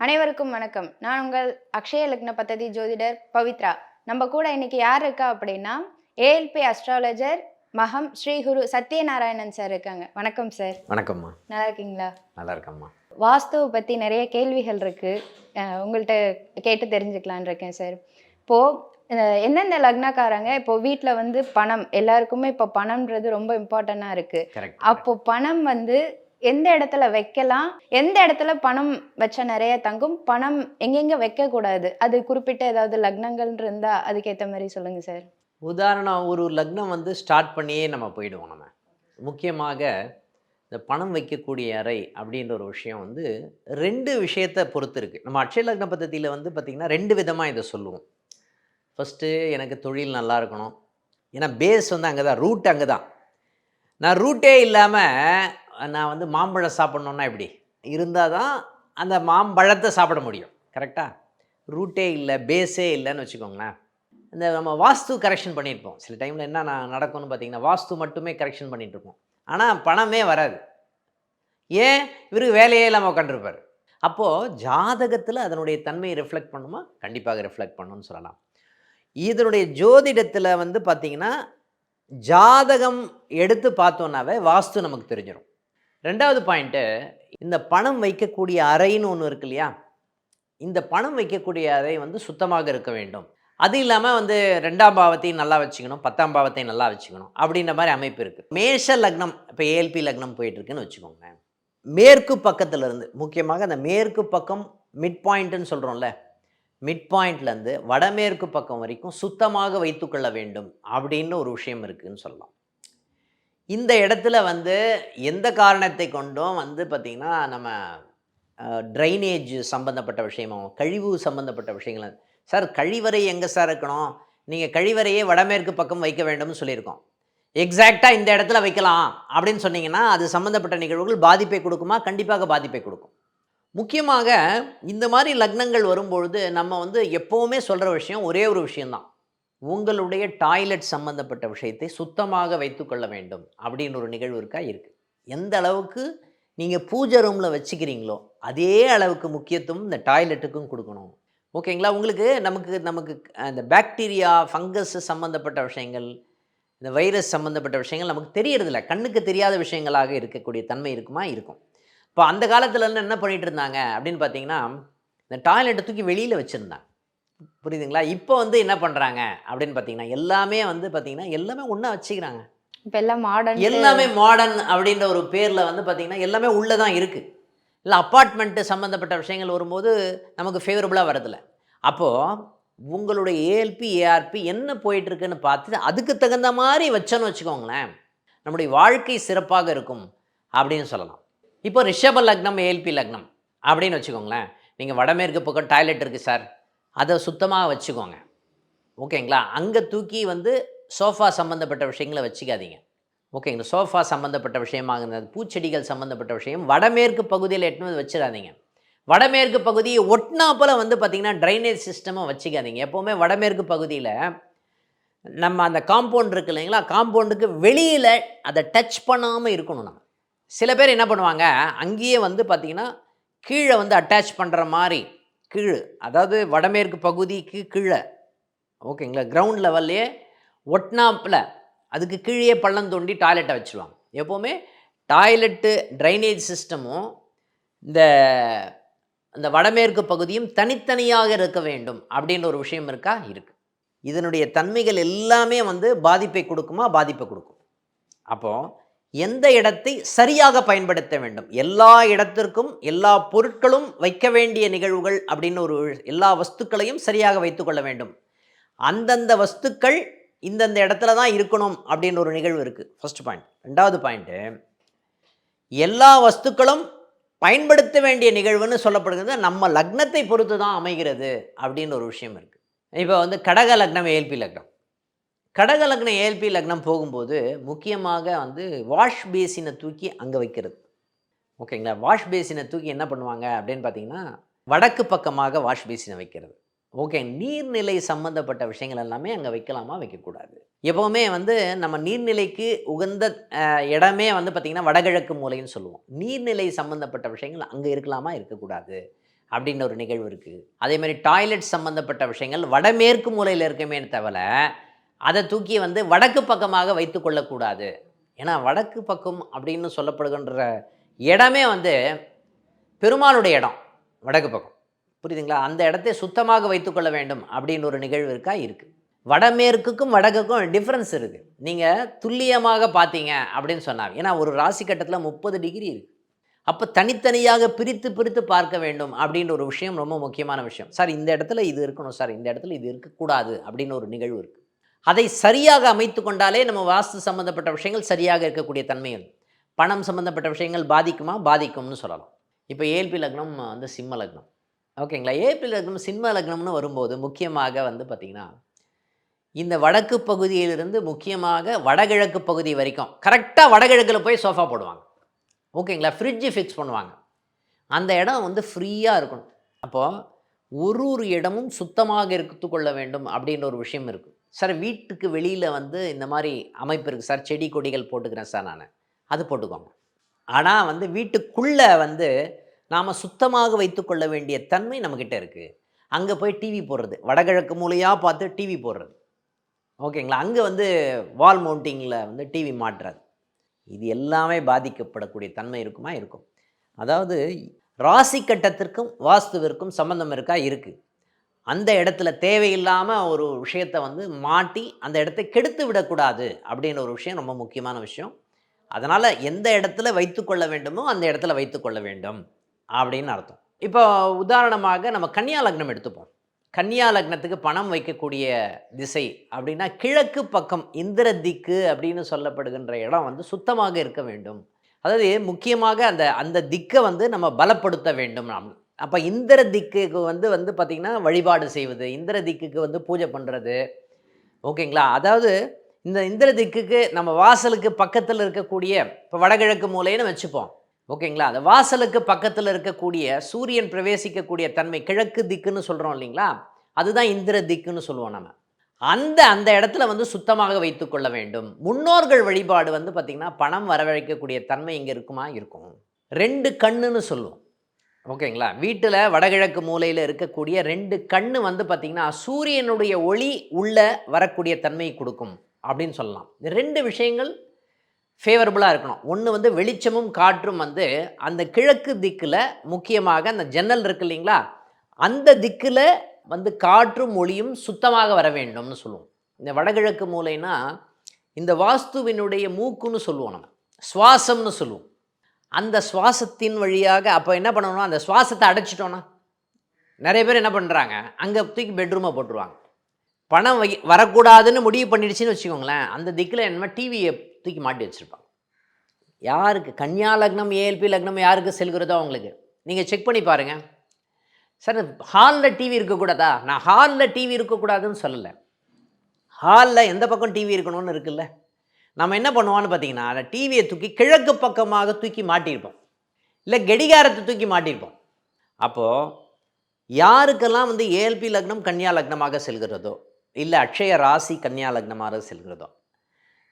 அனைவருக்கும் வணக்கம். நான் உங்கள் அக்ஷய லக்ன பத்ததி ஜோதிடர் பவித்ரா. நம்ம கூட இன்னைக்கு யார் இருக்கா அப்படின்னா, ஏஎல்பி அஸ்ட்ராலஜர் மகம் ஸ்ரீ குரு சத்யநாராயணன் சார் இருக்காங்க. வணக்கம் சார். வணக்கம்மா. நல்லா இருக்கீங்களா? நல்லா இருக்கம்மா. வாஸ்துவை பற்றி நிறைய கேள்விகள் இருக்கு, உங்கள்கிட்ட கேட்டு தெரிஞ்சுக்கலான் இருக்கேன் சார். இப்போது எந்தெந்த லக்னக்காரங்க இப்போ வீட்டில் வந்து பணம் எல்லாருக்குமே இப்போ பணம்ன்றது ரொம்ப இம்பார்ட்டண்ட்டாக இருக்குது. அப்போ பணம் வந்து எந்த இடத்துல வைக்கலாம், எந்த இடத்துல பணம் வச்சா நிறைய தங்கும், பணம் எங்கெங்க வைக்க கூடாது, அது குறிப்பிட்ட ஏதாவது லக்னங்கள் இருந்தா அதுக்கேற்ற மாதிரி சொல்லுங்க சார். உதாரணம், ஒரு லக்னம் வந்து ஸ்டார்ட் பண்ணியே நம்ம போயிடுவோம். நம்ம முக்கியமாக இந்த பணம் வைக்கக்கூடிய அறை அப்படின்ற ஒரு விஷயம் வந்து ரெண்டு விஷயத்தை பொறுத்து இருக்குது. நம்ம அட்சய லக்ன பద్ధதியில் வந்து பார்த்திங்கன்னா ரெண்டு விதமாக இதை சொல்லுவோம். ஃபஸ்ட்டு எனக்கு தொழில் நல்லா இருக்கணும், ஏன்னா பேஸ் வந்து அங்கே தான், ரூட் அங்கே தான். நான் ரூட்டே இல்லாமல் நான் வந்து மாம்பழம் சாப்பிட்ணுன்னா எப்படி இருந்தால் தான் அந்த மாம்பழத்தை சாப்பிட முடியும், கரெக்டாக? ரூட்டே இல்லை, பேஸே இல்லைன்னு வச்சுக்கோங்களேன். இந்த நம்ம வாஸ்து கரெக்ஷன் பண்ணியிருப்போம். சில டைமில் என்ன நடக்கும்னு பார்த்தீங்கன்னா, வாஸ்து மட்டுமே கரெக்ஷன் பண்ணிகிட்ருப்போம், ஆனால் பணமே வராது. ஏன்? இவருக்கு வேலையே இல்லாமல் உட்காந்துருப்பார். அப்போது ஜாதகத்தில் அதனுடைய தன்மையை ரிஃப்ளெக்ட் பண்ணுமா? கண்டிப்பாக ரிஃப்ளெக்ட் பண்ணணும்னு சொல்லலாம். இதனுடைய ஜோதிடத்தில் வந்து பார்த்திங்கன்னா ஜாதகம் எடுத்து பார்த்தோன்னாவே வாஸ்து நமக்கு தெரிஞ்சிடும். ரெண்டாவது பாயிண்ட்டு, இந்த பணம் வைக்கக்கூடிய அறைன்னு ஒன்று இருக்கு இல்லையா, இந்த பணம் வைக்கக்கூடிய அறை வந்து சுத்தமாக இருக்க வேண்டும். அது இல்லாமல் வந்து 2ஆம் பாவத்தையும் நல்லா வச்சுக்கணும், 10ஆம் பாவத்தையும் நல்லா வச்சுக்கணும் அப்படின்ற மாதிரி அமைப்பு இருக்குது. மேஷ லக்னம், இப்போ ஏஎல்பி லக்னம் போயிட்டுருக்குன்னு வச்சுக்கோங்க. மேற்கு பக்கத்துலேருந்து, முக்கியமாக அந்த மேற்கு பக்கம் மிட் பாயிண்ட்டுன்னு சொல்கிறோம்ல, மிட் பாயிண்ட்லேருந்து வடமேற்கு பக்கம் வரைக்கும் சுத்தமாக வைத்துக்கொள்ள வேண்டும் அப்படின்னு ஒரு விஷயம் இருக்குதுன்னு சொல்லலாம். இந்த இடத்துல வந்து எந்த காரணத்தை கொண்டும் வந்து பார்த்திங்கன்னா நம்ம ட்ரைனேஜ் சம்மந்தப்பட்ட விஷயமும் கழிவு சம்மந்தப்பட்ட விஷயங்கள், சார் கழிவறை எங்கே சார் இருக்கணும், நீங்கள் கழிவறையே வடமேற்கு பக்கம் வைக்க வேண்டும்னு சொல்லியிருக்கோம். எக்ஸாக்டாக இந்த இடத்துல வைக்கலாம் அப்படின்னு சொன்னீங்கன்னா அது சம்மந்தப்பட்ட நிகழ்வுகள் பாதிப்பை கொடுக்குமா? கண்டிப்பாக பாதிப்பை கொடுக்கும். முக்கியமாக இந்த மாதிரி லக்னங்கள் வரும்பொழுது நம்ம வந்து எப்போவுமே சொல்கிற விஷயம் ஒரே ஒரு விஷயந்தான், உங்களுடைய டாய்லெட் சம்மந்தப்பட்ட விஷயத்தை சுத்தமாக வைத்துக்கொள்ள வேண்டும் அப்படின்னு ஒரு நிகழ்வு இருக்குது. எந்த அளவுக்கு நீங்கள் பூஜை ரூமில் வச்சுக்கிறீங்களோ அதே அளவுக்கு முக்கியத்துவம் இந்த டாய்லெட்டுக்கும் கொடுக்கணும். ஓகேங்களா? உங்களுக்கு நமக்கு அந்த பாக்டீரியா ஃபங்கஸ் சம்மந்தப்பட்ட விஷயங்கள், இந்த வைரஸ் சம்மந்தப்பட்ட விஷயங்கள் நமக்கு தெரியறதில்ல, கண்ணுக்கு தெரியாத விஷயங்களாக இருக்கக்கூடிய தன்மை இருக்குமா? இருக்கும். இப்போ அந்த காலத்துலேருந்து என்ன பண்ணிகிட்டு இருந்தாங்க அப்படின்னு பார்த்தீங்கன்னா, இந்த டாய்லெட்டை தூக்கி வெளியில் வச்சுருந்தாங்க, புரியுதுங்களா? இப்போ வந்து என்ன பண்ணுறாங்க அப்படின்னு பார்த்தீங்கன்னா, எல்லாமே வந்து பார்த்திங்கன்னா எல்லாமே ஒன்றா வச்சுக்கிறாங்க. இப்போ எல்லாம் மாடர்ன், எல்லாமே மாடர்ன் அப்படின்ற ஒரு பேரில் வந்து பார்த்திங்கன்னா எல்லாமே உள்ளே தான் இருக்குது. இல்லை அப்பார்ட்மெண்ட்டு சம்மந்தப்பட்ட விஷயங்கள் வரும்போது நமக்கு ஃபேவரபுளாக வரதில்லை. அப்போது உங்களுடைய ஏஎல்பி ஏஆர்பி என்ன போயிட்டுருக்குன்னு பார்த்து அதுக்கு தகுந்த மாதிரி வச்சோன்னு வச்சுக்கோங்களேன், நம்முடைய வாழ்க்கை சிறப்பாக இருக்கும் அப்படின்னு சொல்லலாம். இப்போ ரிஷப லக்னம் ஏஎல்பி லக்னம் அப்படின்னு வச்சுக்கோங்களேன், நீங்கள் வடமேற்கு பக்கம் டாய்லெட் இருக்குது சார், அதை சுத்தமாக வச்சுக்கோங்க, ஓகேங்களா? அங்கே தூக்கி வந்து சோஃபா சம்மந்தப்பட்ட விஷயங்களை வச்சுக்காதீங்க, ஓகேங்களா? சோஃபா சம்மந்தப்பட்ட விஷயமாக இருந்தது, பூச்செடிகள் சம்மந்தப்பட்ட விஷயம் வடமேற்கு பகுதியில் எட்டுன்னு வச்சிடாதீங்க. வடமேற்கு பகுதியை ஒட்டினாப்பில் வந்து பார்த்திங்கன்னா ட்ரைனேஜ் சிஸ்டமாக வச்சுக்காதீங்க. எப்போவுமே வடமேற்கு பகுதியில் நம்ம அந்த காம்பவுண்ட் இருக்குது இல்லைங்களா, காம்பவுண்டுக்கு வெளியில் அதை டச் பண்ணாமல் இருக்கணும். நம்ம சில பேர் என்ன பண்ணுவாங்க, அங்கேயே வந்து பார்த்திங்கன்னா கீழே வந்து அட்டாச் பண்ணுற மாதிரி, கீழே அதாவது வடமேற்கு பகுதிக்கு கீழே, ஓகேங்களா, கிரவுண்ட் லெவல்லையே ஒட்னாப்பில் அதுக்கு கீழே பள்ளம் தோண்டி டாய்லெட்டை வச்சுருவாங்க. எப்போவுமே டாய்லெட்டு ட்ரைனேஜ் சிஸ்டமும் இந்த வடமேற்கு பகுதியும் தனித்தனியாக இருக்க வேண்டும் அப்படின்ற ஒரு விஷயம் இருக்கா? இருக்குது. இதனுடைய தன்மைகள் எல்லாமே வந்து பாதிப்பை கொடுக்குமா? பாதிப்பை கொடுக்கும். அப்போது எந்த இடத்தை சரியாக பயன்படுத்த வேண்டும், எல்லா இடத்திற்கும் எல்லா பொருட்களும் வைக்க வேண்டிய நிகழ்வுகள் அப்படின்னு ஒரு எல்லா வஸ்துக்களையும் சரியாக வைத்துக்கொள்ள வேண்டும். அந்தந்த வஸ்துக்கள் இந்தந்த இடத்துல தான் இருக்கணும் அப்படின்னு ஒரு நிகழ்வு இருக்குது, ஃபர்ஸ்ட் பாயிண்ட். ரெண்டாவது பாயிண்ட்டு, எல்லா வஸ்துக்களும் பயன்படுத்த வேண்டிய நிகழ்வுன்னு சொல்லப்படுகிறது நம்ம லக்னத்தை பொறுத்து தான் அமைகிறது அப்படின்னு ஒரு விஷயம் இருக்குது. இப்போ வந்து கடக லக்னம் ஏஎல்பி லக்னம், கடக லக்னம் ஏஎல்பி லக்னம் போகும்போது முக்கியமாக வந்து வாஷ் பேசினை தூக்கி அங்கே வைக்கிறது, ஓகேங்களா? வாஷ் பேசினை தூக்கி என்ன பண்ணுவாங்க அப்படின்னு பார்த்தீங்கன்னா வடக்கு பக்கமாக வாஷ் பேசினை வைக்கிறது. ஓகே, நீர்நிலை சம்மந்தப்பட்ட விஷயங்கள் எல்லாமே அங்கே வைக்கலாமா? வைக்கக்கூடாது. எப்போவுமே வந்து நம்ம நீர்நிலைக்கு உகந்த இடமே வந்து பார்த்திங்கன்னா வடகிழக்கு மூலைன்னு சொல்லுவோம். நீர்நிலை சம்மந்தப்பட்ட விஷயங்கள் அங்கே இருக்கலாமா? இருக்கக்கூடாது அப்படின்னு ஒரு நிகழ்வு இருக்குது. அதே மாதிரி டாய்லெட் சம்மந்தப்பட்ட விஷயங்கள் வடமேற்கு மூலையில் இருக்குமே தவிர அதை தூக்கி வந்து வடக்கு பக்கமாக வைத்து கொள்ளக்கூடாது. ஏன்னா வடக்கு பக்கம் அப்படின்னு சொல்லப்படுகின்ற இடமே வந்து பெருமாளுடைய இடம், வடக்கு பக்கம். புரியுதுங்களா? அந்த இடத்தை சுத்தமாக வைத்துக்கொள்ள வேண்டும் அப்படின்னு ஒரு நிகழ்வு இருக்கா? இருக்குது. வடமேற்குக்கும் வடக்குக்கும் டிஃப்ரென்ஸ் இருக்குது. நீங்கள் துல்லியமாக பார்த்தீங்க அப்படின்னு சொன்னாங்க. ஏன்னா ஒரு ராசி கட்டத்தில் 30 டிகிரி இருக்குது. அப்போ தனித்தனியாக பிரித்து பிரித்து பார்க்க வேண்டும் அப்படின்ற ஒரு விஷயம் ரொம்ப முக்கியமான விஷயம். சார் இந்த இடத்துல இது இருக்கணும், சார் இந்த இடத்துல இது இருக்கக்கூடாது அப்படின்னு ஒரு நிகழ்வு இருக்குது. அதை சரியாக அமைத்து கொண்டாலே நம்ம வாஸ்து சம்மந்தப்பட்ட விஷயங்கள் சரியாக இருக்கக்கூடிய தன்மைகள். பணம் சம்மந்தப்பட்ட விஷயங்கள் பாதிக்குமா? பாதிக்கும்னு சொல்லலாம். இப்போ ஏல்பி லக்னம் வந்து சிம்ம லக்னம். ஓகேங்களா? ஏல்பி லக்னம் சிம்ம லக்னம்னு வரும்போது முக்கியமாக வந்து பார்த்திங்கன்னா இந்த வடக்கு பகுதியிலிருந்து முக்கியமாக வடகிழக்கு பகுதி வரைக்கும் கரெக்டாக வடகிழக்கில் போய் சோஃபா போடுவாங்க. ஓகேங்களா? ஃப்ரிட்ஜு ஃபிக்ஸ் பண்ணுவாங்க. அந்த இடம் வந்து ஃப்ரீயாக இருக்கணும். அப்போது ஒரு இடமும் சுத்தமாக எடுத்துக்கொள்ள வேண்டும் அப்படின்ற ஒரு விஷயம் இருக்குது. சார் வீட்டுக்கு வெளியில் வந்து இந்த மாதிரி அமைப்பு இருக்குது சார், செடி கொடிகள் போட்டுக்கிறேன் சார் நான், அது போட்டுக்கோங்க. ஆனால் வந்து வீட்டுக்குள்ளே வந்து நாம் சுத்தமாக வைத்துக்கொள்ள வேண்டிய தன்மை நம்மக்கிட்ட இருக்குது. அங்கே போய் டிவி போடுறது, வடகிழக்கு மூலையாக பார்த்து டிவி போடுறது. ஓகேங்களா? அங்கே வந்து வால் மவுண்டிங்கில் வந்து டிவி மாட்டுறது, இது எல்லாமே பாதிக்கப்படக்கூடிய தன்மை இருக்குமா? இருக்கும். அதாவது ராசி கட்டத்திற்கும் வாஸ்துவிற்கும் சம்பந்தம் இருக்கா? இருக்குது. அந்த இடத்துல தேவையில்லாமல் ஒரு விஷயத்தை வந்து மாட்டி அந்த இடத்தை கெடுத்து விடக்கூடாது அப்படின்ற ஒரு விஷயம் ரொம்ப முக்கியமான விஷயம். அதனால் எந்த இடத்துல வைத்துக்கொள்ள வேண்டுமோ அந்த இடத்துல வைத்துக்கொள்ள வேண்டும் அப்படின்னு அர்த்தம். இப்போ உதாரணமாக நம்ம கன்னியா லக்னம் எடுத்துப்போம். கன்னியா லக்னத்துக்கு பணம் வைக்கக்கூடிய திசை அப்படின்னா கிழக்கு பக்கம் இந்திர திக்கு அப்படின்னு சொல்லப்படுகின்ற இடம் வந்து சுத்தமாக இருக்க வேண்டும். அதாவது முக்கியமாக அந்த அந்த திக்கை வந்து நம்ம பலப்படுத்த வேண்டும். அப்போ இந்திர திக்குக்கு வந்து பார்த்திங்கன்னா வழிபாடு செய்வது, இந்திர திக்குக்கு வந்து பூஜை பண்ணுறது. ஓகேங்களா? அதாவது இந்த இந்திர திக்குக்கு நம்ம வாசலுக்கு பக்கத்தில் இருக்கக்கூடிய, இப்போ வடகிழக்கு மூலைன்னு வச்சுப்போம். ஓகேங்களா? அந்த வாசலுக்கு பக்கத்தில் இருக்கக்கூடிய சூரியன் பிரவேசிக்கக்கூடிய தன்மை கிழக்கு திக்குன்னு சொல்கிறோம் இல்லைங்களா? அதுதான் இந்திர திக்குன்னு சொல்லுவோம் நம்ம. அந்த இடத்துல வந்து சுத்தமாக வைத்துக்கொள்ள வேண்டும். முன்னோர்கள் வழிபாடு வந்து பார்த்திங்கன்னா பணம் வரவழைக்கக்கூடிய தன்மை இங்கே இருக்குமா? இருக்கும். 2 கண்ணுன்னு சொல்லுவோம். ஓகேங்களா? வீட்டில் வடகிழக்கு மூலையில் இருக்கக்கூடிய 2 கண்ணு வந்து பார்த்திங்கன்னா சூரியனுடைய ஒளி உள்ளே வரக்கூடிய தன்மையை கொடுக்கும் அப்படின்னு சொல்லலாம். இந்த 2 விஷயங்கள் ஃபேவரபுளாக இருக்கணும். ஒன்று வந்து வெளிச்சமும் காற்றும் வந்து அந்த கிழக்கு திக்கில், முக்கியமாக அந்த ஜன்னல் இருக்கு இல்லைங்களா, அந்த திக்கில் வந்து காற்றும் ஒளியும் சுத்தமாக வர வேண்டும்னு சொல்லுவோம். இந்த வடகிழக்கு மூலைனா இந்த வாஸ்துவினுடைய மூக்குன்னு சொல்லுவோம், நம்ம சுவாசம்னு சொல்லுவோம். அந்த சுவாசத்தின் வழியாக அப்போ என்ன பண்ணணும்னா அந்த சுவாசத்தை அடைச்சிட்டோன்னா நிறைய பேர் என்ன பண்ணுறாங்க, அங்கே தூக்கி பெட்ரூமை போட்டுருவாங்க. பணம் வரக்கூடாதுன்னு முடிவு பண்ணிடுச்சின்னு வச்சுக்கோங்களேன், அந்த திக்கில் என்ன டிவியை தூக்கி மாட்டி வச்சுருப்பாங்க. யாருக்கு கன்னியா லக்னம் ஏஎல்பி லக்னம் யாருக்கு செல்கிறதோ அவங்களுக்கு நீங்கள் செக் பண்ணி பாருங்கள். சார் ஹாலில் டிவி இருக்கக்கூடாதா? நான் ஹாலில் டிவி இருக்கக்கூடாதுன்னு சொல்லலை. ஹாலில் எந்த பக்கம் டிவி இருக்கணும்னு இருக்குல்ல. நம்ம என்ன பண்ணுவோன்னு பார்த்தீங்கன்னா அந்த டிவியை தூக்கி கிழக்கு பக்கமாக தூக்கி மாட்டியிருப்போம், இல்லை கடிகாரத்தை தூக்கி மாட்டியிருப்போம். அப்போது யாருக்கெல்லாம் வந்து ஏஎல்பி லக்னம் கன்னியா லக்னமாக செல்கிறதோ, இல்லை அக்ஷய ராசி கன்னியா லக்னமாக செல்கிறதோ,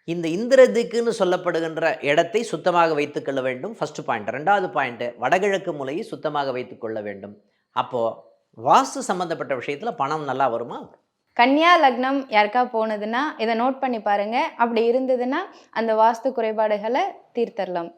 இந்த இந்திர திக்குன்னு சொல்லப்படுகின்ற இடத்தை சுத்தமாக வைத்துக்கொள்ள வேண்டும். First point. 2வது பாயிண்ட்டு, வடகிழக்கு மூலையை சுத்தமாக வைத்துக்கொள்ள வேண்டும். அப்போது வாஸ்து சம்மந்தப்பட்ட விஷயத்தில் பணம் நல்லா வருமா? கன்னியா லக்னம் யாருக்கா போனதுன்னா இதை நோட் பண்ணி பாருங்க. அப்படி இருந்ததுன்னா அந்த வாஸ்து குறைபாடுகளை தீர்த்தரலாம்.